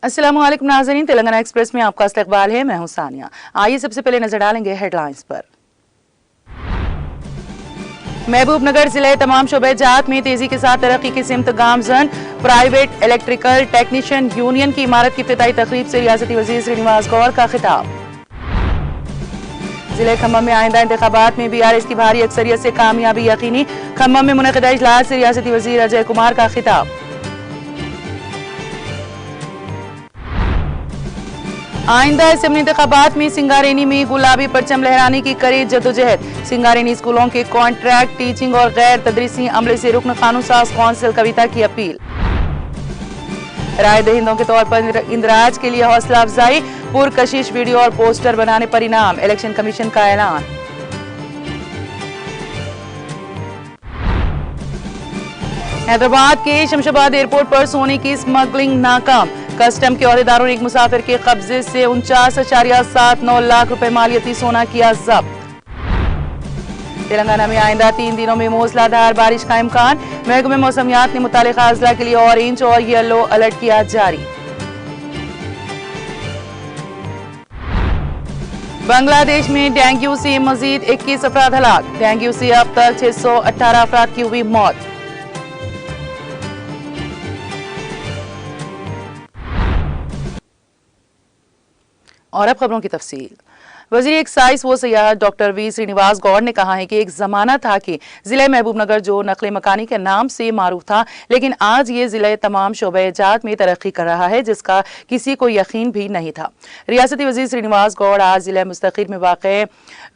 अस्सलाम वालेकुम नाज़रीन, तेलंगाना एक्सप्रेस में आपका इस्तकबाल है। मैं हूं सानिया। आइए सबसे पहले नजर डालेंगे हेडलाइंस पर। महबूब नगर जिले तमाम शोबे जात में तेजी के साथ तरक्की की सिमत गामजन। प्राइवेट इलेक्ट्रिकल टेक्नीशियन यूनियन की इमारत की इफ्तिताई तकरीब से रियासती वजीर श्रीनिवास गौड़ का खिताब। जिले खम्मम में आइंदा इंतखाबात में BRS की भारी अक्सरियत से कामयाबी यकीनी। खम्मम में मुनक़िदा इजलास से रियासती वजीर अजय कुमार का खिताब। आइंदा असेंबली इंतखाबात में सिंगारेनी में गुलाबी परचम लहराने की करे जदोजहद। सिंगारेनी स्कूलों के कॉन्ट्रैक्ट टीचिंग और गैर तदरीसी अमले से रुकन कानून साज कौंसिल कविता की अपील। राय दहिंदों के तौर पर इंदराज के लिए हौसला अफजाई। पुरकशिश वीडियो और पोस्टर बनाने पर इनाम। इलेक्शन कमीशन का ऐलान। हैदराबाद के शमशाबाद एयरपोर्ट पर सोने की स्मगलिंग नाकाम। कस्टम के अहदेदारों ने एक मुसाफिर के कब्जे से 49.79 लाख रुपए मालियती सोना किया जब्त। तेलंगाना में आइंदा 3 दिनों में मूसलाधार बारिश का इम्कान। महकमे मौसमियात ने मुतालिका अजला के लिए ऑरेंज और येलो अलर्ट किया जारी। बांग्लादेश में डेंगू से मजीद 21 अफराद हलाक। डेंगू से अब तक 618 अफराद की हुई मौत। और अब खबरों की तफसील। वज़ीर एक्साइज व सियाहत डॉक्टर वी श्रीनिवास गौड़ ने कहा है कि एक जमाना था कि जिले महबूबनगर जो नकले मकानी के नाम से मारूफ था, लेकिन आज ये जिले तमाम शोबे जात में तरक्की कर रहा है जिसका किसी को यकीन भी नहीं था। रियासती वज़ीर श्रीनिवास गौड़ आज जिले मुस्तकिल में वाक़े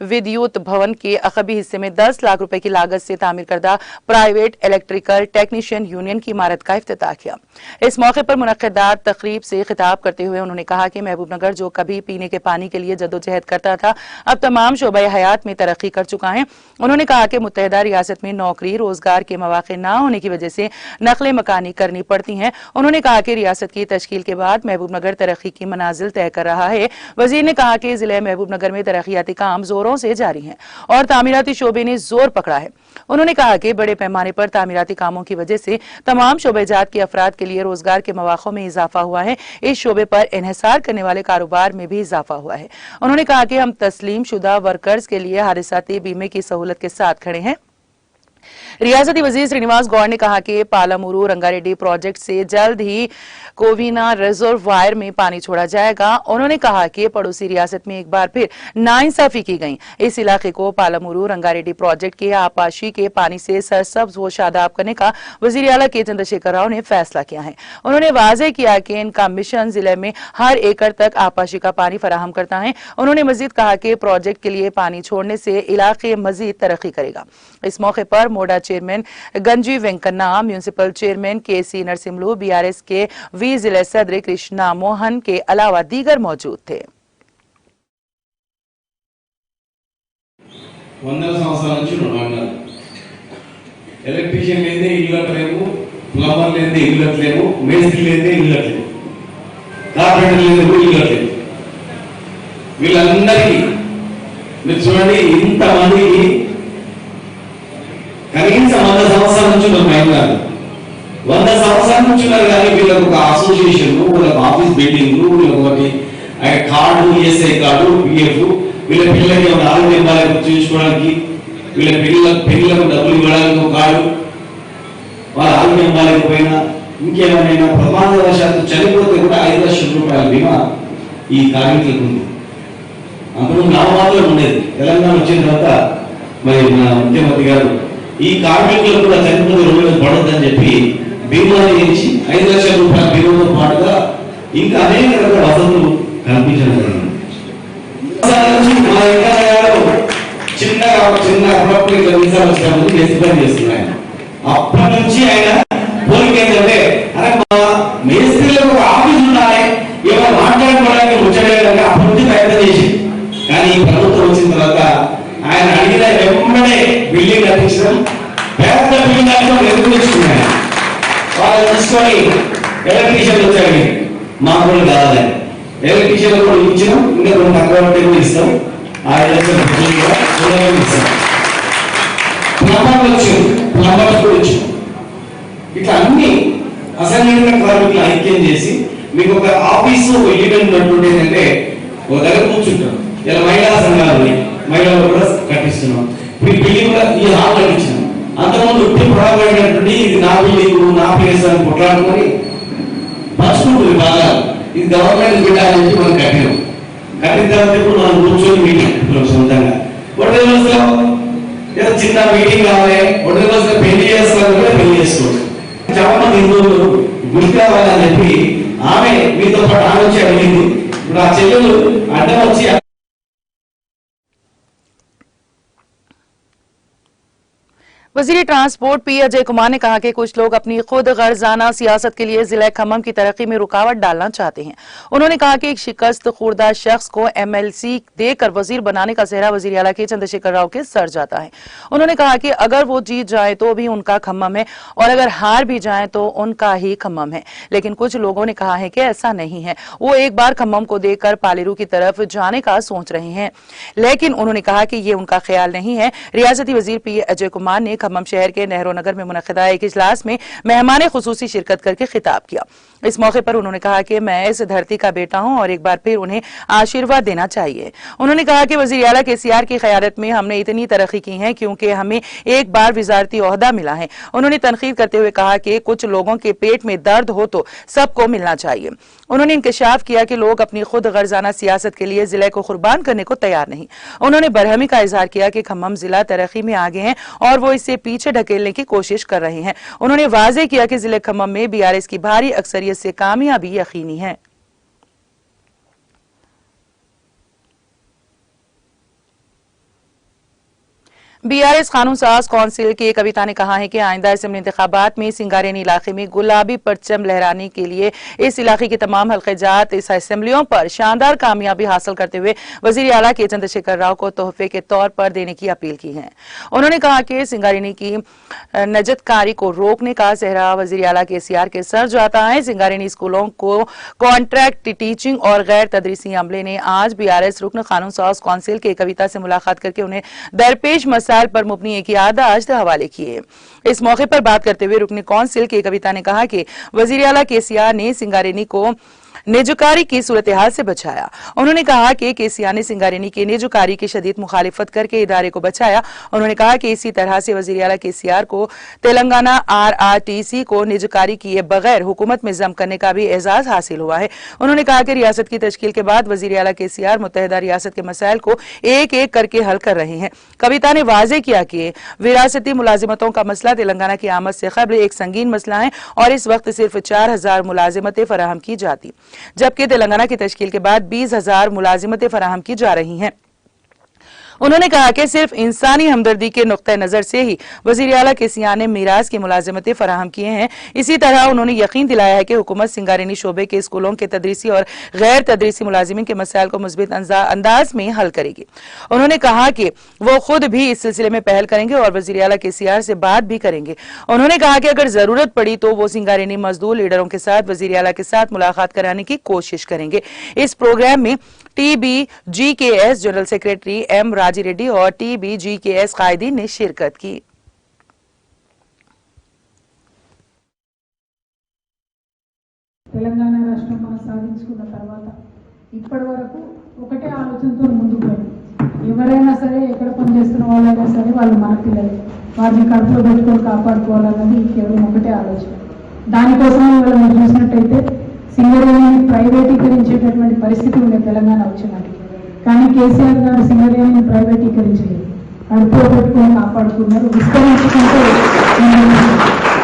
विद्युत भवन के अखबी हिस्से में 10 लाख रुपए की लागत से तामीर करदा प्राइवेट इलेक्ट्रिकल टेक्नीशियन यूनियन की इमारत का इफ्तिताह किया। इस मौके पर मुनक़्क़िदा तकरीब से खिताब करते हुए उन्होंने कहा कि महबूबनगर जो कभी पीने के पानी के लिए जदोजहद करता था, अब तमाम शोबे हयात में तरक्की कर चुका है। उन्होंने कहा कि मुत्तहिदा रियासत में नौकरी रोजगार के मौके न होने की वजह से नकले मकानी करनी पड़ती हैं। उन्होंने कहा कि रियासत की तश्कील के बाद महबूबनगर तरक्की की मनाजिल तय कर रहा है। वजीर ने कहा कि जिले महबूबनगर में तरक्याती काम जोरों से जारी हैं और तामीराती शोबे ने जोर पकड़ा है। उन्होंने कहा कि बड़े पैमाने पर तामीराती कामों की वजह से तमाम शोबेजात के अफराद के लिए रोजगार के मौक़ों में इजाफा हुआ है। इस शोबे पर इन्हिसार करने वाले कारोबार में भी इजाफा हुआ है। उन्होंने कहा कि हम तस्लीम शुदा वर्कर्स के लिए हादिसाती बीमे की सहूलत के साथ खड़े हैं। रियासती वजीर श्रीनिवास गौड़ ने कहा कि पालामुरू रंगारेड्डी प्रोजेक्ट से जल्द ही कोविना रिजर्वायर में पानी छोड़ा जाएगा। उन्होंने कहा कि पड़ोसी रियासत में एक बार फिर नाइंसाफी की गई। इस इलाके को पालामुरू रंगारेड्डी प्रोजेक्ट के आपाशी के पानी से सरसब्ज व शादाब करने का वजीर आला के चंद्रशेखर राव ने फैसला किया है। उन्होंने वाज़ेह किया कि इनका मिशन जिले में हर एकड़ तक आपाशी का पानी फराहम करता है। उन्होंने मजीद कहा कि प्रोजेक्ट के लिए पानी छोड़ने से इलाके मजीद तरक्की करेगा। इस मौके पर मोडा चेयरमैन गंजी Venkanna, municipal chairman KC Narsimlu, BRS के वी जिले सदर कृष्णा मोहन के अलावा दीगर मौजूद थे। ఎలక్ట్రీషియన్ లేదే ఇల్లు కట్టలేము, ప్లంబర్ లేదే ఇల్లు కట్టలేము, మేస్త్రి లేదే ఇల్లు కట్టలేము, కార్పెంటర్ లేదే ఇల్లు కట్టలేము. వీళ్ళందరికీ మీరు చూడండి, ఇంతమందికి కనీసం 100 సంవత్సరాల నుంచి ఉన్నారు. మైండ్ కాదు, 100 సంవత్సరాల నుంచి ఉన్నారు. కానీ వీళ్ళకి ఒక అసోసియేషన్, వీళ్ళకి ఆఫీస్ బిల్డింగ్, వీళ్ళకి ఒకటి కార్డు, ESI కార్డు, PF, వీళ్ళ పిల్లలకి ఒక ఆరోగ్యం బాగా చూసుకోవడానికి, వీళ్ళ పిల్లలకు డబ్బులు ఇవ్వడానికి ఒక కార్డు, వాళ్ళ ఆరోగ్యం బాగాలేకపోయినా ఇంకేమైనా ప్రమాదవశాత్తు చనిపోతే కూడా 5 లక్షల రూపాయల బీమా ఈ కార్మికులకు ఉంది. అప్పుడు నామమాత్రం ఉండేది. తెలంగాణ వచ్చిన తర్వాత మరి మన ముఖ్యమంత్రి గారు ఈ కార్మికులకు కూడా చనిపోతే రోజులకు పడొద్దని చెప్పి బీమాని ఇచ్చి 5 లక్షల రూపాయల బీమాతో పాటుగా ఇంకా అనేక రకాల వసతులు కల్పించడం జరిగింది. చిన్న అప్పుడప్పుడు ఇట్లా వీసాలు వచ్చినప్పుడు మేస్త్రి చేస్తున్నాయి. అప్పటి నుంచి ఆయన కోరిక ఏంటంటే, అరే మా మేస్త్రీలకు ఒక ఆఫీస్ ఉండాలి, ఏమైనా మాట్లాడుకోవడానికి ముచ్చటేదంటే అప్పటి నుంచి ప్రయత్నం చేసి, కానీ ఈ ప్రభుత్వం వచ్చిన తర్వాత ఆయన అడిగిన వెంబడే బిల్డింగ్ కట్టించడం, పెద్ద బిల్డింగ్ కట్టడం ఎదురు తెచ్చుకున్నాయి. వాళ్ళు తీసుకొని ఎలక్ట్రీషియన్ వచ్చాడు, మాకు కూడా కాదని ఎలక్ట్రీషియన్ కూడా ఇచ్చినాం. ఇంకా కొన్ని తక్కువ ఇస్తాం. ఆ ఎలక్ట్రీషియన్ కూడా ఇస్తాం. ప్లంబర్లు వచ్చారు, ప్లంబర్లు కూడా వచ్చాం. ఇట్లా అన్ని అసంఘటిత కార్మికులు ఐక్యం చేసి మీకు ఒక ఆఫీసు ఈవెంట్ నడుతుండేదంటే ఒక దగ్గర కూర్చుంటాం. ఇలా మహిళా సంఘాలని మహిళలు కూడా కట్టిస్తున్నాం. మీ బిల్డింగ్ కూడా ఈ హాల్ కట్టించాం. అంతకుముందు ఉట్టి పొడవబడినటువంటి ఇది నా బిల్డింగ్ నా ప్లేస్ అని కొట్లాడుకొని పంచుకుంటుంది భాగాలు. ఇది గవర్నమెంట్ పెట్టాలని మనం కట్టినాం. కట్టిన తర్వాత ఇప్పుడు మనం కూర్చొని మీటింగ్ సొంతంగా ఒడ్డెవసలో ఏదో చిన్న మీటింగ్ కావాలి, ఒడ్డెవసలో పెళ్లి చేసుకోవాలి కూడా పెళ్లి చేసుకోవచ్చు. చాలా మంది హిందువులు గురి కావాలని చెప్పి ఆమె మీతో పాటు ఆమె వచ్చి అడిగింది. ఇప్పుడు ఆ చెల్లెలు అడ్డం వచ్చి वजीर ट्रांसपोर्ट पी अजय कुमार ने कहा कि कुछ लोग अपनी खुद गर्जाना सियासत के लिए जिला खम्मम की तरक्की में रुकावट डालना चाहते हैं। उन्होंने कहा कि एक शिकस्त खुर्दा शख्स को एमएलसी देकर वजीर बनाने का सेहरा वजीर आला के चंद्रशेखर राव के सर जाता है। उन्होंने कहा कि अगर वो जीत जाए तो भी उनका खम्मम है और अगर हार भी जाए तो उनका ही खम्मम है। लेकिन कुछ लोगों ने कहा है कि ऐसा नहीं है, वो एक बार खम्मम को देखकर पालेरू की तरफ जाने का सोच रहे हैं। लेकिन उन्होंने कहा कि ये उनका ख्याल नहीं है। रियासती वजीर पी अजय कुमार ने खम्मम शहर के नेहरू नगर में मुनक़िदा एक इजलास में मेहमान खुसूसी शिरकत करके खिताब किया। इस मौके पर उन्होंने कहा कि मैं इस धरती का बेटा हूं और एक बार फिर उन्हें आशीर्वाद देना चाहिए। उन्होंने कहा कि वज़ीर आला केसीआर की क़यादत में हमने इतनी तरक्की की है क्योंकि हमें एक बार वज़ारती ओहदा मिला है। उन्होंने तनकीद करते हुए कहा कि कुछ लोगों के पेट में दर्द हो तो सबको मिलना चाहिए। उन्होंने इंकशाफ किया कि लोग अपनी खुद गर्जाना सियासत के लिए जिले को कुर्बान करने को तैयार नहीं। उन्होंने बरहमी का इजहार किया कि खम्मम जिला तरक्की में आगे हैं और वो इससे पीछे ढकेलने की कोशिश कर रहे हैं। उन्होंने वाज़ेह किया कि जिले खम्मम में बीआरएस की भारी अक्सरियत से कामयाबी यकीनी है। बीआरएस कानून साज कौंसिल की कविता ने कहा है कि आइंदा असेंबली इंतखाबात में सिंगारेनी इलाके में गुलाबी परचम लहराने के लिए इस इलाके की तमाम हल्के जात इस असेंबलियों पर शानदार कामयाबी हासिल करते हुए वजीर आला के चंद्रशेखर राव को तोहफे के तौर पर देने की अपील की है। उन्होंने कहा कि सिंगारेनी की नजतकारी को रोकने का सेहरा वजीर आला केसीआर के सर जाता है। सिंगारेनी स्कूलों को कॉन्ट्रैक्ट टीचिंग और गैर तदरीसी अमले ने आज बीआरएस रुकन कानून साज कौंसिल के कविता से मुलाकात करके उन्हें दरपेश मसाइल पर मुबनी एक याददाश्त हवाले किए। इस मौके पर बात करते हुए रुकन कौंसिल की कविता ने कहा कि वजीर आला केसीआर ने सिंगारेनी को निजुकारी की सूरत हाल से बचाया। उन्होंने कहा कि केसीआर ने सिंगारेनी की निजुकारी की शदीद मुखालिफत करके इदारे को बचाया। उन्होंने कहा कि इसी तरह से वजीर आला केसीआर को तेलंगाना आरआरटीसी को निजुकारी किए बगैर हुकूमत में जम करने का भी एजाज हासिल हुआ है। उन्होंने कहा कि रियासत की तश्कील के बाद वजीर आला केसीआर मुत्तहिदा रियासत के मसाइल को एक एक करके हल कर रहे हैं। कविता ने वाज़ेह किया कि विरासती मुलाजिमतों का मसला तेलंगाना की आमद से कबल एक संगीन मसला है और इस वक्त सिर्फ 4000 मुलाजिमतें फराहम की जाती, जबकि तेलंगाना की तश्कील के बाद 20,000 मुलाजिमतें फराहम की जा रही हैं। उन्होंने कहा कि सिर्फ इंसानी हमदर्दी के नुक्ते नजर से ही वजीर आला केसीआर ने मीरास की मुलाजिमतें फराहम किए हैं। इसी तरह उन्होंने यकीन दिलाया है कि हुकूमत सिंगारेनी शोबे के स्कूलों के तदरीसी और गैर तदरीसी मुलाजिमीन के मसाइल को मुस्बित अंदाज में हल करेगी। उन्होंने कहा कि वो खुद भी इस सिलसिले में पहल करेंगे और वजीर आला केसीआर से बात भी करेंगे। उन्होंने कहा कि अगर जरूरत पड़ी तो वो सिंगारेनी मजदूर लीडरों के साथ वजीर आला के साथ मुलाकात कराने की कोशिश करेंगे। इस प्रोग्राम में TBGKS जनरल सेक्रेटरी M राजी रेड्डी और TBGKS कायदीन ने शिरकत की। తెలంగాణ రాష్ట్రం మనం సాధించుకున్న తర్వాత ఇప్పటి వరకు ఒకటే ఆలోచనతో ముందుకు పోయింది. ఎవరైనా సరే ఎక్కడ పని చేస్తున్న వాళ్ళైనా సరే వాళ్ళు మన పిల్లలు, వారిని కడుపులో పెట్టుకొని కాపాడుకోవాలన్నది కేవలం ఒకటే ఆలోచన. దానికోసం వాళ్ళు చూసినట్టయితే సింగరేణిని ప్రైవేటీకరించేటటువంటి పరిస్థితి ఉండే తెలంగాణ వచ్చినట్టు. కానీ కేసీఆర్ గారు సింగరేణిని ప్రైవేటీకరించలేదు, కడుపులో పెట్టుకొని కాపాడుకున్నారు, విస్తరించుకుంటూ.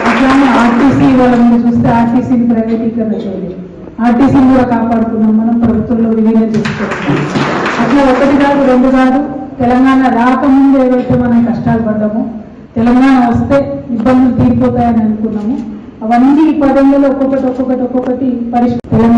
అట్లానే ఆర్టీసీ వాళ్ళ మీద చూస్తే ఆర్టీసీని ప్రైవేటీకరణ చేయలేదు, ఆర్టీసీని కూడా కాపాడుకున్నాం, మనం ప్రభుత్వంలో విలీనం చేసుకోవాలి. అట్లా ఒకటి కాదు రెండు కాదు, తెలంగాణ రాకముందు ఏవైతే మనం కష్టాలు పడ్డామో, తెలంగాణ వస్తే ఇబ్బందులు తీరిపోతాయని అనుకున్నాము, అవన్నీ ఈ 10 ఏళ్ళలో ఒక్కొక్కటి పరిష్కారం.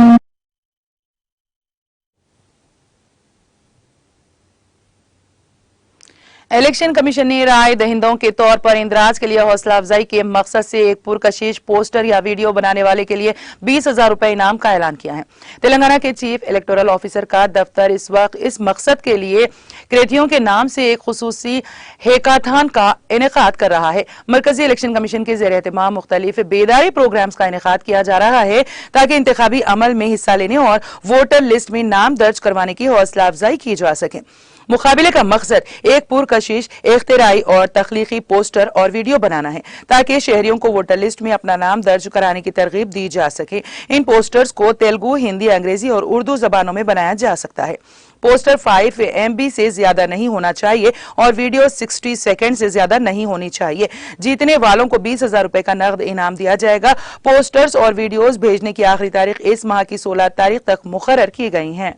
इलेक्शन कमीशन ने राय दहिंदों के तौर पर इंदराज के लिए हौसला अफजाई के मकसद से एक पुरकशिश पोस्टर या वीडियो बनाने वाले के लिए 20,000 रुपए इनाम का ऐलान किया है। तेलंगाना के चीफ इलेक्टोरल ऑफिसर का दफ्तर इस वक्त इस मकसद के लिए क्रेतियों के नाम से एक खुसूसी हैकाथॉन का इनेकाद कर रहा है। मरकजी इलेक्शन कमीशन के जेर एहतमाम मुख्तलिफ बेदारी प्रोग्राम्स का इनेकाद किया जा रहा है ताकि इंतखाबी अमल में हिस्सा लेने और वोटर लिस्ट में नाम दर्ज करवाने की हौसला अफजाई की जा सके। मुकाबले का मकसद एक पुरकशिश, इख्तिराई और तख्लीकी पोस्टर और वीडियो बनाना है ताकि शहरियों को वोटर लिस्ट में अपना नाम दर्ज कराने की तरगीब दी जा सके। इन पोस्टर्स को तेलुगु, हिंदी, अंग्रेजी और उर्दू जबानों में बनाया जा सकता है। पोस्टर 5 MB से ज्यादा नहीं होना चाहिए और वीडियो 60 सेकंड से ज्यादा नहीं होनी चाहिए। जीतने वालों को 20,000 रुपए का नकद इनाम दिया जाएगा। पोस्टर्स और वीडियोस भेजने की आखिरी तारीख इस माह की 16 तारीख तक मुकर्रर की गई है।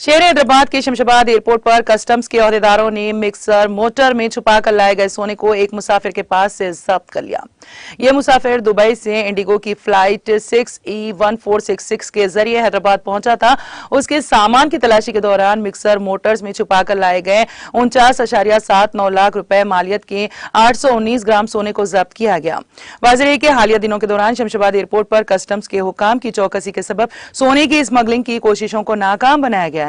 शहर हैदराबाद के शमशाबाद एयरपोर्ट पर कस्टम्स के अहदेदारों ने मिक्सर मोटर में छुपाकर लाए गए सोने को एक मुसाफिर के पास से जब्त कर लिया। यह मुसाफिर दुबई से इंडिगो की फ्लाइट 6E1466 के जरिए हैदराबाद पहुंचा था। उसके सामान की तलाशी के दौरान मिक्सर मोटर्स में छुपाकर लाए गए 49.79 लाख रुपए मालियत के 819 ग्राम सोने को जब्त किया गया। वाज़ेह के हालिया दिनों के दौरान शमशाबाद एयरपोर्ट पर कस्टम्स के हुकाम की चौकसी के सबब सोने की स्मगलिंग की कोशिशों को नाकाम बनाया गया है।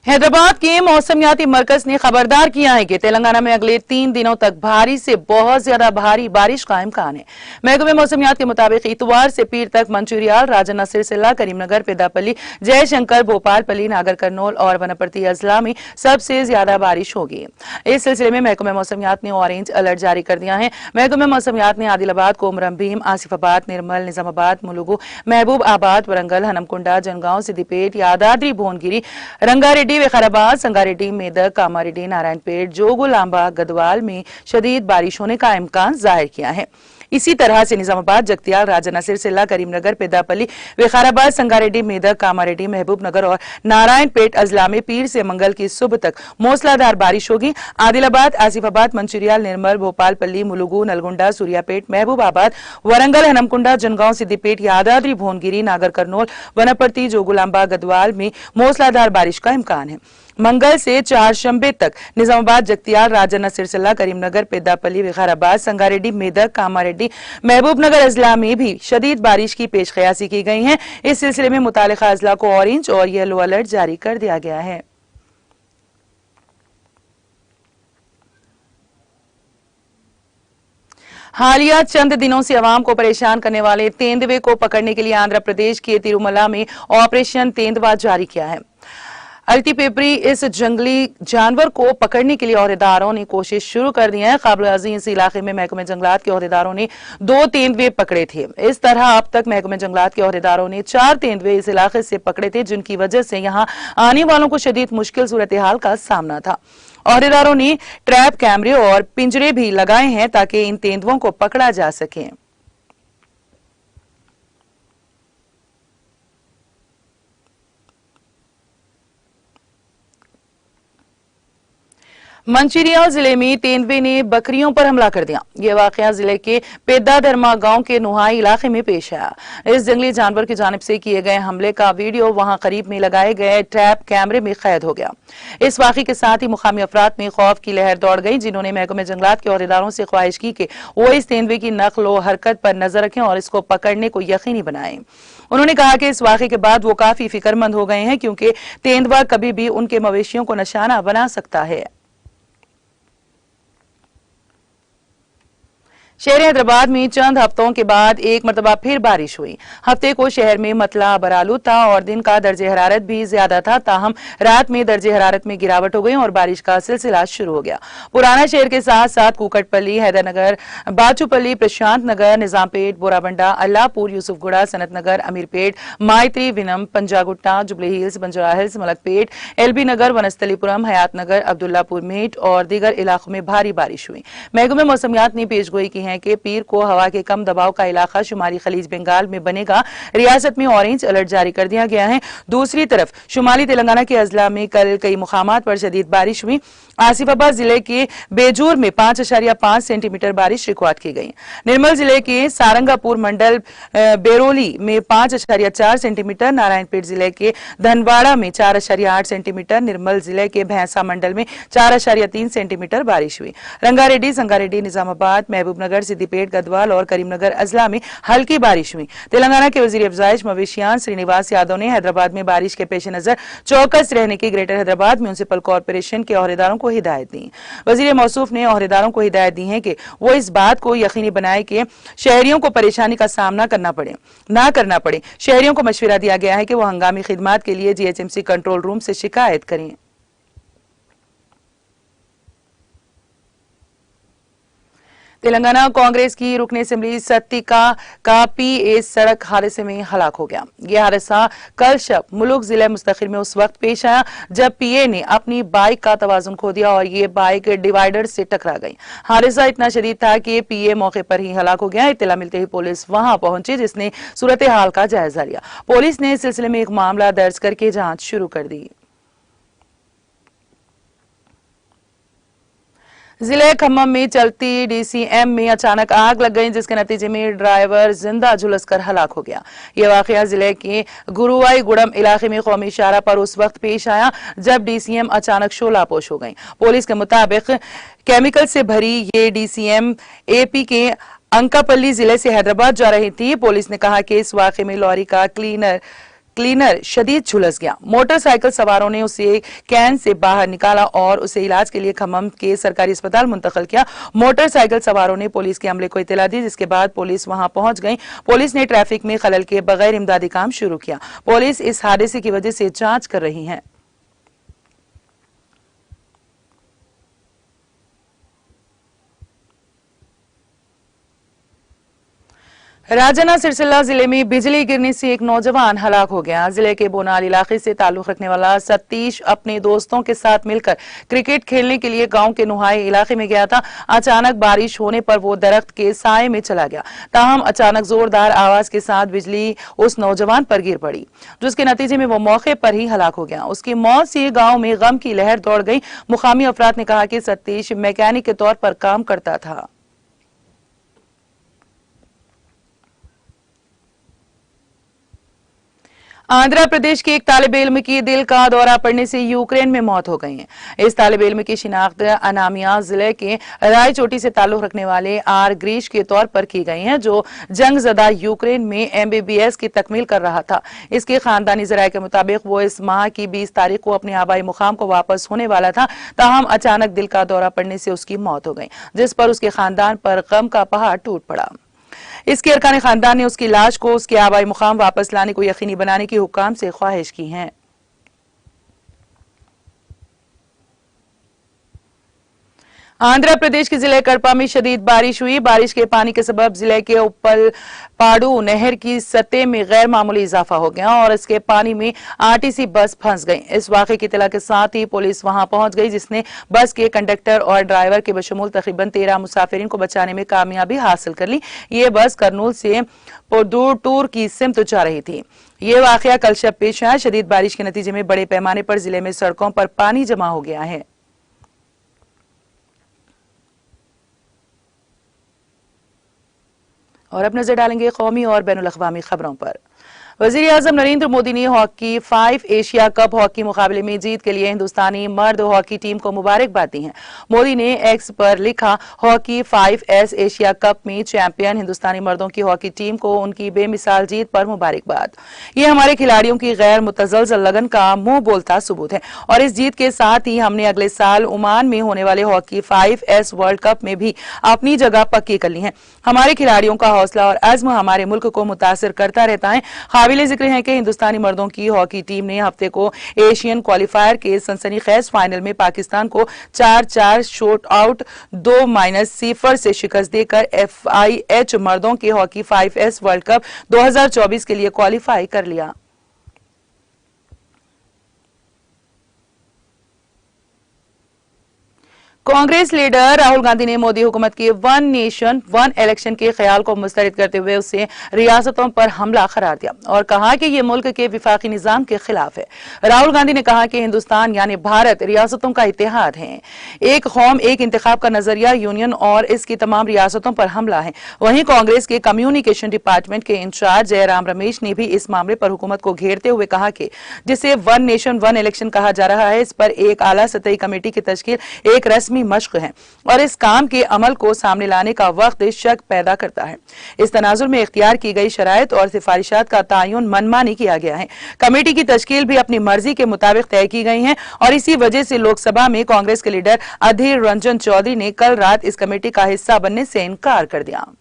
हैदराबाद के मौसमियाती मरकज ने खबरदार किया है कि तेलंगाना में अगले 3 दिनों तक भारी से बहुत ज्यादा भारी बारिश का इम्कान है। महकमे मौसमियात के मुताबिक इतवार से पीर तक मंचूरियाल, राजन्ना सिरसिल्ला, करीमनगर, पेदापल्ली, जयशंकर, भोपालपल्ली, नागर कर्नूल और वनपर्ती अजला में सबसे ज्यादा बारिश होगी। इस सिलसिले में महकमे मौसमियात ने ऑरेंज अलर्ट जारी कर दिया है। महकमे मौसमियात ने आदिलाबाद, कोमरम भीम, आसिफाबाद, निर्मल, निजामाबाद, मुलुगु, महबूब आबाद, वरंगल, हनमकुंडा, जनगांव, सिद्दीपेट, यादाद्री, भुवनगिरी, रंगारेड्डी, विकाराबाद, संगारेड्डी, मेदक, कामारेड्डी, नारायणपेट, जोगुलांबा, गदवाल में शदीद बारिश होने का इम्कान जाहिर किया है। इसी तरह से निजामाबाद, जगतियाल, राजन्ना सिरसिल्ला, करीमनगर, पेदापल्ली, विकाराबाद, संगारेड्डी, मेदक, कामारेड्डी, महबूबनगर और नारायणपेट अजला में पीर से मंगल की सुबह तक मूसलाधार बारिश होगी। आदिलाबाद, आसिफाबाद, मंचूरियाल, निर्मल, भोपालपल्ली, मुलुगु, नलगुंडा, सूर्यापेट, महबूबाबाद, वरंगल, हनमकुंडा, जनगांव, सिद्दीपेट, यादाद्री, भुवनगिरी, नागर कर्नूल, वनपर्ती, जोगुलांबा, गदवाल में मूसलाधार बारिश का इम्कान है। मंगल से चारशंबे तक निजामाबाद, जगतियाल, राजन्ना सिरसिल्ला, करीमनगर, पेदापल्ली, विकाराबाद, संगारेड्डी, मेदक, कामारेड्डी, महबूबनगर अजला में भी शदीद बारिश की पेशकयासी की गई है। इस सिलसिले में मुतालिका अजला को ऑरेंज और येलो अलर्ट जारी कर दिया गया है। हालिया चंद दिनों से अवाम को परेशान करने वाले तेंदुए को पकड़ने के लिए आंध्र प्रदेश के तिरुमला में ऑपरेशन तेंदुआ जारी किया है। अल्टीपेपरी इस जंगली जानवर को पकड़ने के लिए अहदेदारों ने कोशिश शुरू कर दी है। काबिल-ए-अज़ीम इस इलाके में महकमे जंगलात के अहदेदारों ने 2 तेंदुए पकड़े थे। इस तरह अब तक महकमे जंगलात के अहदेदारों ने 4 तेंदुए इस इलाके से पकड़े थे, जिनकी वजह से यहाँ आने वालों को शदीद मुश्किल सूरत हाल का सामना था। अहदेदारों ने ट्रैप कैमरे और पिंजरे भी लगाए हैं ताकि इन तेंदुओं को पकड़ा जा सके। मंचिरियाल जिले में तेंदुए ने बकरियों पर हमला कर दिया। यह वाकया जिले के पेदा धर्मा गांव के नुहाई इलाके में पेश आया। इस जंगली जानवर की जानिब से किए गए हमले का वीडियो वहां करीब में लगाए गए ट्रैप कैमरे में कैद हो गया। इस वाकये के साथ ही मुकामी अफराद में खौफ की लहर दौड़ गई, जिन्होंने महकमे जंगलात के अहदेदारों से ख्वाहिश की कि वो इस तेंदुए की नकल व हरकत पर नजर रखें और इसको पकड़ने को यकीनी बनाएं। उन्होंने कहा कि इस वाकये के बाद वो काफी फिक्रमंद हो गए हैं, क्योंकि तेंदुआ कभी भी उनके मवेशियों को निशाना बना सकता है। शहर हैदराबाद में चंद हफ्तों के बाद एक मरतबा फिर बारिश हुई। हफ्ते को शहर में मतला बरालू था और दिन का दर्जे हरारत भी ज्यादा था, ताहम रात में दर्जे हरारत में गिरावट हो गई और बारिश का सिलसिला शुरू हो गया। पुराना शहर के साथ साथ कुकटपल्ली, हैदरनगर, बाचूपल्ली, प्रशांत नगर, निजामपेट, बोराबंडा, अल्लाहपुर, यूसुफगुड़ा, सनत नगर, अमीरपेट, मायत्री, विनम, पंजागुट्टा, जुबली हिल्स, बंजारा हिल्स, मलकपेट, एलबी नगर, वनस्थलीपुरम, हयात नगर, अब्दुल्लापुर मेट और दीगर इलाकों में भारी बारिश हुई। महकमे मौसमियात ने पेशगोई की हैं कि पीर को हवा के कम दबाव का इलाका शुमाली खलीज बंगाल में बनेगा। रियासत में ऑरेंज अलर्ट जारी कर दिया गया है। दूसरी तरफ शुमाली तेलंगाना के अजला में कल कई मुकामात पर शदीद बारिश हुई। आसिफाबाद जिले के बेजूर में 5.5 सेंटीमीटर बारिश रिकॉर्ड की गई। निर्मल जिले के सारंगापुर मंडल बेरोली में 5.4 सेंटीमीटर, नारायणपेट जिले के धनवाड़ा में 4.8 सेंटीमीटर, निर्मल जिले के भैंसा मंडल में 4.3 सेंटीमीटर बारिश हुई। रंगारेड्डी, संगारेड्डी, निजामाबाद, महबूबनगर, सिद्दीपेट, गदवाल और करीमनगर अजला में हल्की बारिश हुई। तेलंगाना के वजीर अफजाइश मवेशियान श्रीनिवास यादव ने हैदराबाद में बारिश के पेश नजर चौकस रहने की ग्रेटर हैदराबाद म्यूनिसिपल कॉर्पोरेशन के ओहदेदारों को हिदायत दी। वजीर मौसूफ ने ओहदेदारों को हिदायत दी है कि वो इस बात को यकीनी बनाए कि शहरियों को परेशानी का सामना करना पड़े। शहरियों को मशवरा दिया गया है कि वो हंगामी खिदमात के लिए जीएचएमसी कंट्रोल रूम से शिकायत करें। तेलंगाना कांग्रेस की रुकने असेंबली सत्तिका का पीए सड़क हादसे में हलाक हो गया। यह हादसा कल शब मुलुक जिले मुस्तखिल में उस वक्त पेश आया जब पीए ने अपनी बाइक का तवाजुन खो दिया और ये बाइक डिवाइडर से टकरा गई। हादसा इतना शदीद था कि पीए मौके पर ही हलाक हो गया। इत्तला मिलते ही पुलिस वहां पहुंची, जिसने सूरत हाल का जायजा लिया। पुलिस ने इस सिलसिले में एक मामला दर्ज करके जांच शुरू कर दी। जिले खम्मम में चलती डीसीएम में अचानक आग लग गई, जिसके नतीजे में ड्राइवर जिंदा झुलसकर हलाक हो गया। यह वाकया जिले के गुरुवाई गुड़म इलाके में कौमी शाहरा पर उस वक्त पेश आया जब डीसीएम अचानक शोलापोश हो गई। पुलिस के मुताबिक केमिकल से भरी ये डीसीएम एपी के अंकापल्ली जिले से हैदराबाद जा रही थी। पुलिस ने कहा कि इस वाकये में लॉरी का क्लीनर शदीद झुलस गया। मोटरसाइकिल सवारों ने उसे कैन से बाहर निकाला और उसे इलाज के लिए खम्मम के सरकारी अस्पताल मुंतकिल किया। मोटरसाइकिल सवारों ने पुलिस के अमले को इत्तला दी, जिसके बाद पुलिस वहां पहुंच गई। पुलिस ने ट्रैफिक में खलल के बगैर इमदादी काम शुरू किया। पुलिस इस हादसे की वजह से जांच कर रही है। राजाना सिरसिल्ला जिले में बिजली गिरने से एक नौजवान हलाक हो गया। जिले के बोनाल इलाके से ताल्लुक रखने वाला सतीश अपने दोस्तों के साथ मिलकर क्रिकेट खेलने के लिए गांव के नुहाई इलाके में गया था। अचानक बारिश होने पर वो दरख्त के साए में चला गया। ताहम अचानक जोरदार आवाज के साथ बिजली उस नौजवान पर गिर पड़ी, जिसके नतीजे में वो मौके पर ही हलाक हो गया। उसकी मौत से गांव में गम की लहर दौड़ गई। मुकामी अफराद ने कहा कि सतीश मैकेनिक के तौर पर काम करता था। आंध्र प्रदेश के एक तालिब इल्म की दिल का दौरा पड़ने से यूक्रेन में मौत हो गई है। इस तालिब इल्म की शिनाख्त अनामिया जिले के रायचोटी से ताल्लुक रखने वाले आर ग्रीश के तौर पर की गई है, जो जंगजदा यूक्रेन में एमबीबीएस की तकमील कर रहा था। इसके खानदानी जराये के मुताबिक वो इस माह की 20 तारीख को अपने आबाई मुकाम को वापस होने वाला था। ताहम अचानक दिल का दौरा पड़ने से उसकी मौत हो गई, जिस पर उसके खानदान पर गम का पहाड़ टूट पड़ा। इसके अरकान खानदान ने उसकी लाश को उसके आबाई मुकाम वापस लाने को यकीनी बनाने की हुक्काम से ख्वाहिश की है। आंध्र प्रदेश के जिले कड़पा में शदीद बारिश हुई। बारिश के पानी के सबब जिले के उप्पल पाडू नहर की सतह में गैर मामूली इजाफा हो गया और इसके पानी में आरटीसी बस फंस गई। इस वाकये की इत्तला के साथ ही पुलिस वहां पहुंच गई, जिसने बस के कंडक्टर और ड्राइवर के बशमूल तकरीबन 13 मुसाफिरीन को बचाने में कामयाबी हासिल कर ली। ये बस करनूल से पुदुटूर की सिमत जा रही थी। ये वाकया कल शब पेश आया। शदीद बारिश के नतीजे में बड़े पैमाने पर जिले में सड़कों पर पानी जमा हो गया है। और अब नजर डालेंगे कौमी और बैनुल अक़वामी खबरों पर। वजीर आजम नरेंद्र मोदी ने हॉकी 5 एशिया कप हॉकी मुकाबले में जीत के लिए हिंदुस्तानी मर्द हॉकी टीम को मुबारकबाद दी है। मोदी ने एक्स पर लिखा, हॉकी 5S एशिया कप में चैंपियन हिंदुस्तानी मर्दों की हॉकी टीम को उनकी बेमिसाल जीत पर मुबारकबाद। ये हमारे खिलाड़ियों की गैर मुतज़लज़ल लगन का मुंह बोलता सबूत है और इस जीत के साथ ही हमने अगले साल ओमान में होने वाले हॉकी 5S वर्ल्ड कप में भी अपनी जगह पक्की कर ली है। हमारे खिलाड़ियों का हौसला और अज़्म हमारे मुल्क को मुतासिर करता रहता है। काबिल जिक्र है कि हिंदुस्तानी मर्दों की हॉकी टीम ने हफ्ते को एशियन क्वालिफायर के सनसनीखेज फाइनल में पाकिस्तान को 4-4 शॉट आउट 2-0 से शिकस्त देकर FIH मर्दों के हॉकी 5S वर्ल्ड कप 2024 के लिए क्वालिफाई कर लिया। कांग्रेस लीडर राहुल गांधी ने मोदी हुकूमत की वन नेशन वन इलेक्शन के ख्याल को मुस्तरद करते हुए उसे रियासतों पर हमला करार दिया और कहा कि यह मुल्क के विफाकी निजाम के खिलाफ है। राहुल गांधी ने कहा कि हिंदुस्तान यानी भारत रियासतों का इत्तेहाद है, एक कौम एक इंतखाब का नजरिया यूनियन और इसकी तमाम रियासतों पर हमला है। वहीं कांग्रेस के कम्युनिकेशन डिपार्टमेंट के इंचार्ज जयराम रमेश ने भी इस मामले पर हुकूमत को घेरते हुए कहा कि जिसे वन नेशन वन इलेक्शन कहा जा रहा है, इस पर एक आला सतही कमेटी की तश्कील एक रस्मी मश्क है और इस काम के अमल को सामने लाने का वक्त शक पैदा करता है। इस तनाजुर में इख्तियार की गई शराइत और सिफारिशात का तायुन मनमानी किया गया है। कमेटी की तश्कील भी अपनी मर्जी के मुताबिक तय की गई है और इसी वजह से लोकसभा में कांग्रेस के लीडर अधीर रंजन चौधरी ने कल रात इस कमेटी का हिस्सा बनने से इनकार कर दिया।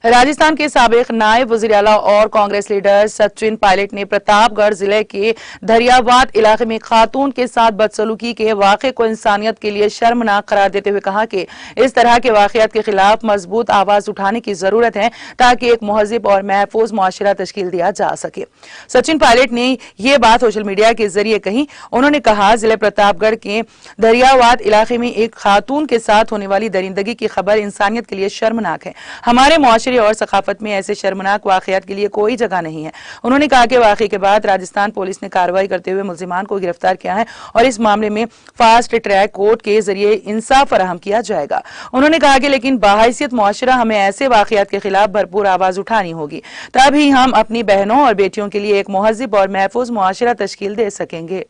राजस्थान के साबिक नायब वजीर आला और कांग्रेस लीडर सचिन पायलट ने प्रतापगढ़ जिले के दरियावाद इलाके में खातून के साथ बदसलूकी के वाक़े को इंसानियत के लिए शर्मनाक करार देते हुए कहा कि इस तरह के वाक़यात के खिलाफ मजबूत आवाज उठाने की जरूरत है ताकि एक महज़िब और महफूज मुआशरा तश्कील दिया जा सके। सचिन पायलट ने यह बात सोशल मीडिया के जरिए कही। उन्होंने कहा, जिले प्रतापगढ़ के दरियावाद इलाके में एक खातून के साथ होने वाली दरिंदगी की खबर इंसानियत के लिए शर्मनाक है। हमारे मुआशरे और सकाफत में ऐसे शर्मनाक वाकयात के लिए कोई जगह नहीं है। उन्होंने कहा कि वाकये के बाद राजस्थान पुलिस ने कार्रवाई करते हुए मुल्जिमान को गिरफ्तार किया है और इस मामले में फास्ट ट्रैक कोर्ट के जरिए इंसाफ फराहम किया जाएगा। उन्होंने कहा कि लेकिन बाहैसियत मुआशरा हमें ऐसे वाकयात के खिलाफ भरपूर आवाज उठानी होगी, तभी हम अपनी बहनों और बेटियों के लिए एक महज़िब और महफूज मुआशरा तश्कील दे सकेंगे।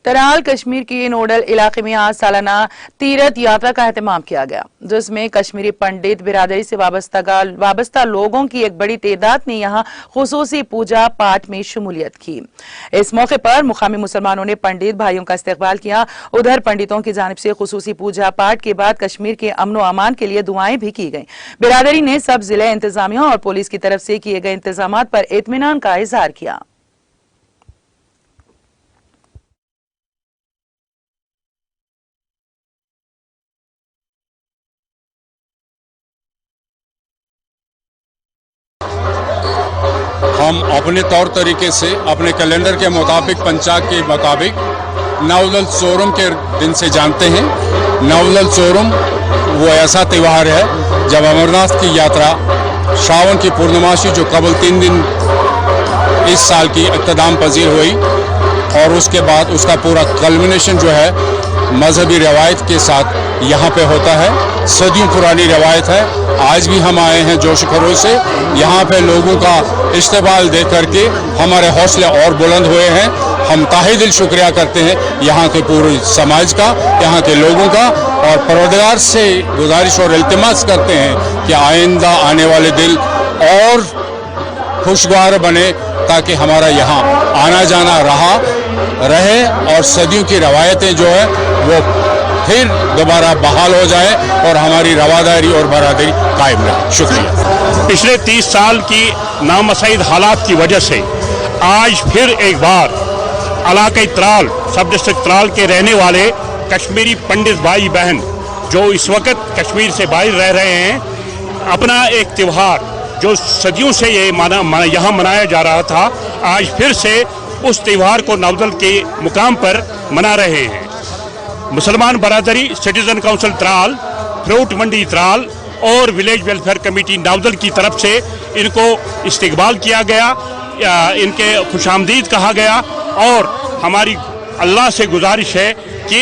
तराल कश्मीर के नोडल इलाके में आज सालाना तीरथ यात्रा का एहतमाम किया गया, जिसमें कश्मीरी पंडित बिरादरी से वाबस्ता लोगों की एक बड़ी तादाद ने यहां खुसूसी पूजा पाठ में शमूलियत की। इस मौके पर मुकामी मुसलमानों ने पंडित भाइयों का इस्तकबाल किया। उधर पंडितों की जानिब से खुसूसी पूजा पाठ के बाद कश्मीर के अमन व अमान के लिए दुआएं भी की गई। बिरादरी ने सब जिले इंतजामिया और पुलिस की तरफ से किए गए इंतजाम पर इत्मीनान का इजहार किया। हम अपने तौर तरीके से अपने कैलेंडर के मुताबिक पंचांग के मुताबिक नवदल सोरम के दिन से जानते हैं। नवदल सोरम वो ऐसा त्यौहार है जब अमरनाथ की यात्रा श्रावण की पूर्णमासी जो कबल 3 दिन इस साल की इख्तिताम पजीर हुई और उसके बाद उसका पूरा कल्मिनेशन जो है मजहबी रवायत के साथ यहाँ पे होता है। सदियों पुरानी रवायत है। आज भी हम आए हैं जोश खरोश से। यहाँ पे लोगों का इस्तेमाल देख करके हमारे हौसले और बुलंद हुए हैं। हम ताहे दिल शुक्रिया करते हैं यहाँ के पूरे समाज का, यहाँ के लोगों का, और परवरदिगार से गुजारिश और इल्तिमास करते हैं कि आइंदा आने वाले दिन और खुशगवार बने ताकि हमारा यहाँ आना जाना रहे और सदियों की रवायतें जो है वो फिर दोबारा बहाल हो जाए और हमारी रवादारी और बरादरी कायम रहे। शुक्रिया। पिछले 30 साल की नामसईद हालात की वजह से आज फिर एक बार इलाके त्राल सब डिस्ट्रिक्ट त्राल के रहने वाले कश्मीरी पंडित भाई बहन जो इस वक्त कश्मीर से बाहर रह रहे हैं, अपना एक त्यौहार जो सदियों से ये यहाँ मनाया जा रहा था, आज फिर से उस त्यौहार को नवदल के मुकाम पर मना रहे हैं। मुसलमान बरादरी, सिटीजन काउंसिल त्राल, फ्रूट मंडी त्राल और विलेज वेलफेयर कमेटी नवदल की तरफ से इनको इस्तकबाल किया गया, इनके खुशामदीद कहा गया और हमारी अल्लाह से गुजारिश है कि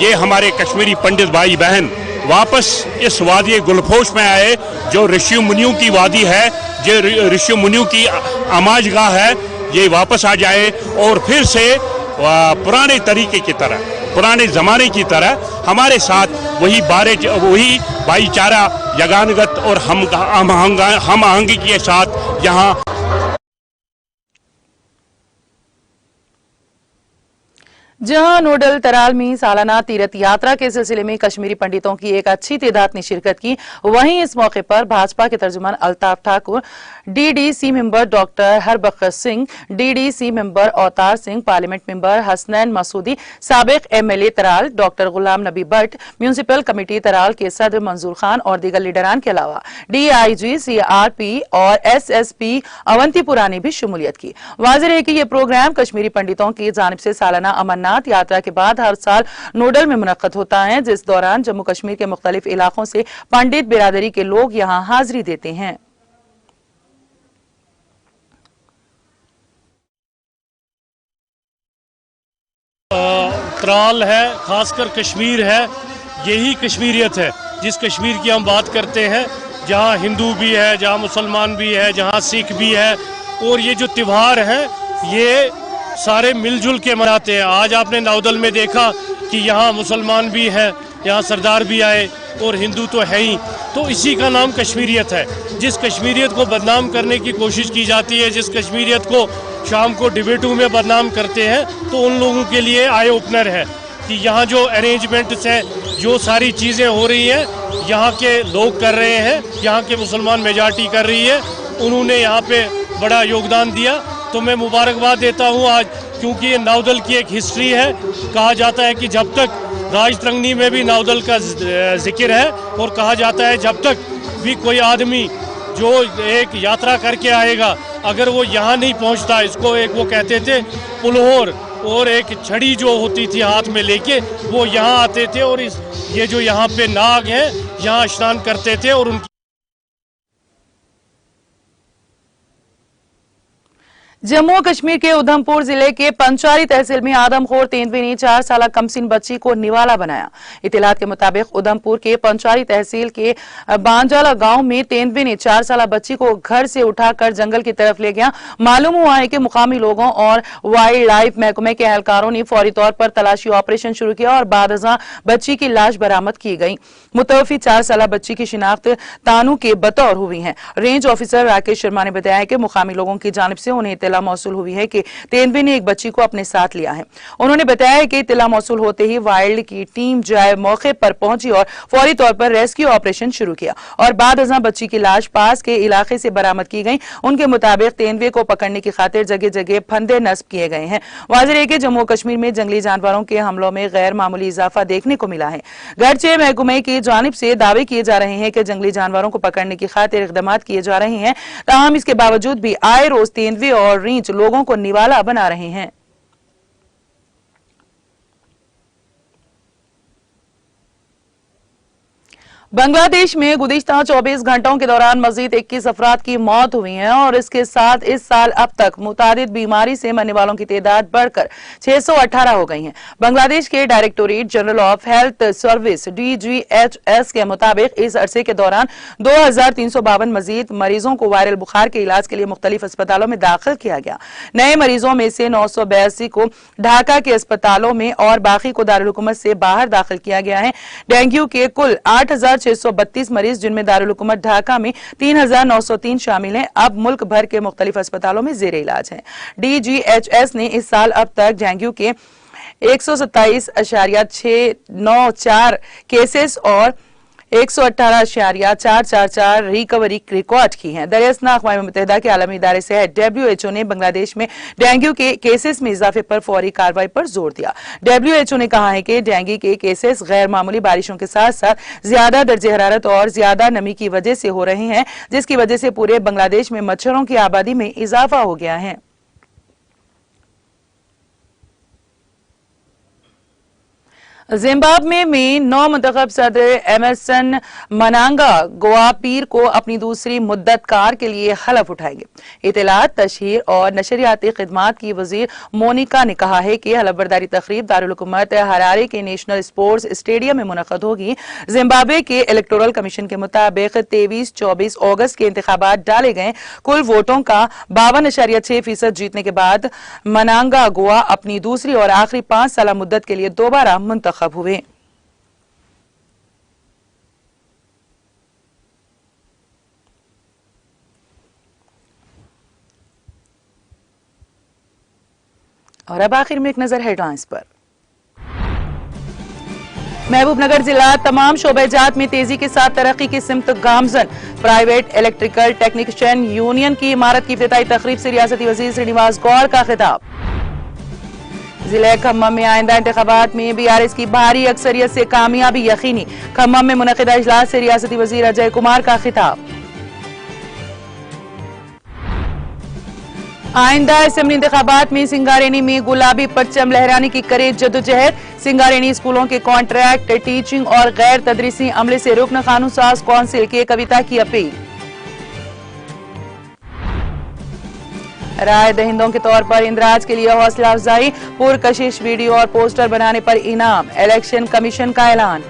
ये हमारे कश्मीरी पंडित भाई बहन वापस इस वादी गुलफोश में आए जो ऋषि मुनियों की वादी है, जो ऋषि मुनियों की आमाजगाह है, ये वापस आ जाए और फिर से पुराने तरीके की तरह, पुराने ज़माने की तरह हमारे साथ वही भाईचारा, यगानगत और हम आहंगी के साथ यहाँ जहां नोडल तराल में सालाना तीर्थ यात्रा के सिलसिले में कश्मीरी पंडितों की एक अच्छी तादाद ने शिरकत की, वहीं इस मौके पर भाजपा के तर्जुमान Altaf Thakur, DDC member doctor Harbakhsh Singh, DDC member Avtar Singh, parliament member Hasnain Masoodi, साबिक एमएलए तराल doctor Ghulam Nabi Bhatt, municipal committee तराल के सदर मंजूर खान और दीगर लीडरान के अलावा डीआईजी, सीआरपी और एसएसपी अवंतीपुरा ने भी शमूलियत की। वाज़ेह है कि यह प्रोग्राम कश्मीरी पंडितों की जानिब से सालाना अमरनाथ यात्रा के बाद हर साल नोडल में मुनक्कद होता है, जिस दौरान जम्मू कश्मीर के मुख्तलिफ इलाकों से पंडित बिरादरी के लोग यहां हाजिरी देते हैं। त्राल है, खासकर कश्मीर है, यही कश्मीरियत है जिस कश्मीर की हम बात करते हैं, जहाँ हिंदू भी है, जहाँ मुसलमान भी है, जहाँ सिख भी है। और ये जो त्यौहार हैं ये सारे मिलजुल के मनाते हैं। आज आपने नौदल में देखा कि यहाँ मुसलमान भी हैं, यहाँ सरदार भी आए और हिंदू तो है ही। तो इसी का नाम कश्मीरियत है। जिस कश्मीरियत को बदनाम करने की कोशिश की जाती है, जिस कश्मीरियत को शाम को डिबेटों में बदनाम करते हैं, तो उन लोगों के लिए आई ओपनर है कि यहाँ जो अरेंजमेंट्स है, जो सारी चीज़ें हो रही हैं, यहाँ के लोग कर रहे हैं, यहाँ के मुसलमान मेजॉरिटी कर रही है, उन्होंने यहाँ पे बड़ा योगदान दिया। तो मैं मुबारकबाद देता हूँ आज, क्योंकि ये नौदल की एक हिस्ट्री है। कहा जाता है कि जब तक राजतरंगी में भी नौदल का जिक्र है, और कहा जाता है जब तक भी कोई आदमी जो एक यात्रा करके आएगा, अगर वो यहाँ नहीं पहुँचता, इसको एक वो कहते थे पुलहोर, और एक छड़ी जो होती थी हाथ में लेके वो यहाँ आते थे, और ये जो यहाँ पे नाग हैं यहाँ स्नान करते थे। और उनकी जम्मू कश्मीर के उधमपुर जिले के पंचारी तहसील में आदमखोर तेंदुए ने 4 साल कमसिन बच्ची को निवाला बनाया। इत्तलात के मुताबिक उधमपुर के पंचारी तहसील के बांजाला गांव में तेंदुए ने 4 साल बच्ची को घर से उठाकर जंगल की तरफ ले गया। मालूम हुआ है कि मुकामी लोगों और वाइल्ड लाइफ महकमे के एहलकारों ने फौरी तौर पर तलाशी ऑपरेशन शुरू किया और बादअज़ां बच्ची की लाश बरामद की गई। मुतवफी 4 साल बच्ची की शिनाख्त तानू के बतौर हुई है। रेंज ऑफिसर राकेश शर्मा ने बताया कि मुकामी लोगों की जानिब से उन्हें इत्तला मौसूल हुई है कि तेंदुए ने एक बच्ची को अपने साथ लिया है। उन्होंने बताया कि इत्तला मौसूल होते ही वाइल्ड की टीम जाए मौके पर पहुंची और फौरी तौर पर रेस्क्यू ऑपरेशन शुरू किया और बादअज़ां बच्ची की लाश पास के इलाके से बरामद की गई। उनके मुताबिक तेंदुए को पकड़ने की खातिर जगह जगह फंदे नस्ब किए गए हैं। वाज़ेह है कि जम्मू कश्मीर में जंगली जानवरों के हमलों में गैर मामूली इजाफा देखने को मिला है। गर्चे महकमे की जानिब से दावे किए जा रहे हैं कि जंगली जानवरों को पकड़ने की खातिर इक़दाम किए जा रहे हैं, ताहम इसके बावजूद भी आए रोज तेंदुए और रींछ लोगों को निवाला बना रहे हैं। बांग्लादेश में गुज़िश्ता 24 घंटों के दौरान मजीद 21 अफराद की मौत हुई है और इसके साथ इस साल अब तक मुतादिद बीमारी से मरने वालों की तादाद बढ़कर 618 हो गई है। बांग्लादेश के directorate general of health service DGHS के मुताबिक इस अरसे के दौरान 2352 मजीद मरीजों को वायरल बुखार के इलाज के लिए मुख्तलिफ अस्पतालों में दाखिल किया गया। नए मरीजों में से 982 को ढाका के अस्पतालों में और बाकी को दारुल हुकूमत से बाहर दाखिल किया गया है। डेंगू के कुल 8632 मरीज, जिनमें दारुल हुकूमत ढाका में 3903 शामिल हैं, अब मुल्क भर के मुख्तलिफ अस्पतालों में जेर इलाज हैं। DGHS ने इस साल अब तक डेंगू के 127.694 केसेस और 118.444 रिकवरी रिकॉर्ड की है। दरियासना अक़वाम मुत्तहिदा के आलमी इदारे सेहत WHO ने बांग्लादेश में डेंगू के केसेस में इजाफे पर फौरी कार्रवाई पर जोर दिया। WHO ने कहा है कि डेंगू के केसेस गैर मामूली बारिशों के साथ साथ ज्यादा दर्जे हरारत और ज्यादा नमी की वजह से हो रहे हैं, जिसकी वजह से पूरे बांग्लादेश में मच्छरों की आबादी में इजाफा हो गया है। जिम्बाब्वे में नौ मुंतखब सदर एमरसन मनांगा गोवा पीर को अपनी दूसरी मुद्दत कार के लिए हलफ उठाएंगे। इत्तलात, तशहीर और नशरियाती खिदमात की वजीर मोनिका ने कहा है कि हलफबरदारी तकरीब दारुल हुकूमत हरारे के नेशनल स्पोर्ट्स स्टेडियम में मुनक़द होगी। जिम्बाब्वे के इलेक्टोरल कमीशन के मुताबिक 23-24 अगस्त के इंतखाबात डाले गए कुल वोटों का 52.6% जीतने के बाद मनांगा गोवा अपनी दूसरी और आखिरी 5 साल मुद्दत के लिए दोबारा मुंतखब हुए। और अब आखिर में एक नजर हेडलाइंस पर। महबूबनगर जिला तमाम शोबेजात में तेजी के साथ तरक्की की सिमत गामजन। प्राइवेट इलेक्ट्रिकल टेक्नीशियन यूनियन की इमारत की इफ्तिताई तकरीब से रियासती वजीर श्रीनिवास गौड़ का खिताब। जिले खम्मम में आइंदा इंतखाबात में BRS की भारी अक्सरियत से कामयाबी यकीनी। खम्मम में मुनक़िदा इजलास से रियासती वजीर अजय कुमार का खिताब। आइंदा असेंबली इंतखाबात में सिंगारेनी में गुलाबी परचम लहराने की करे जदोजहद। सिंगारेनी स्कूलों के कॉन्ट्रैक्ट टीचिंग और गैर तदरीसी अमले से रुकन कानून साज कौंसिल के कविता की अपील। राय दहिंदों के तौर पर इंदराज के लिए हौसला अफजाई, पुरकशिश वीडियो और पोस्टर बनाने पर इनाम। इलेक्शन कमीशन का ऐलान।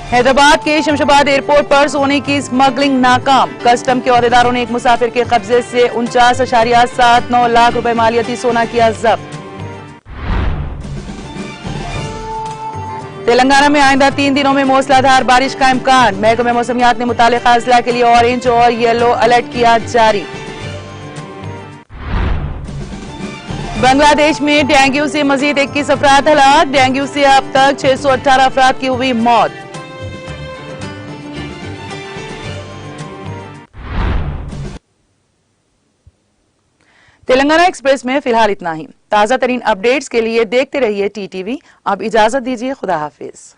हैदराबाद के शमशाबाद एयरपोर्ट पर सोने की स्मगलिंग नाकाम। कस्टम के अहदेदारों ने एक मुसाफिर के कब्जे से 49.79 लाख रुपए मालियती सोना किया जब्त। तेलंगाना में आइंदा 3 दिनों में मूसलाधार बारिश का इम्कान। महकमे मौसमियात ने मुतालिका अजला के लिए ऑरेंज और येलो अलर्ट किया जारी। बांग्लादेश में डेंगू से मजीद 21 अफराद हलाक। डेंगू से अब तक 618 अफराद की हुई मौत। तेलंगाना एक्सप्रेस में फिलहाल इतना ही। ताजा तरीन अपडेट्स के लिए देखते रहिए TTV। अब इजाजत दीजिए, खुदा हाफिज।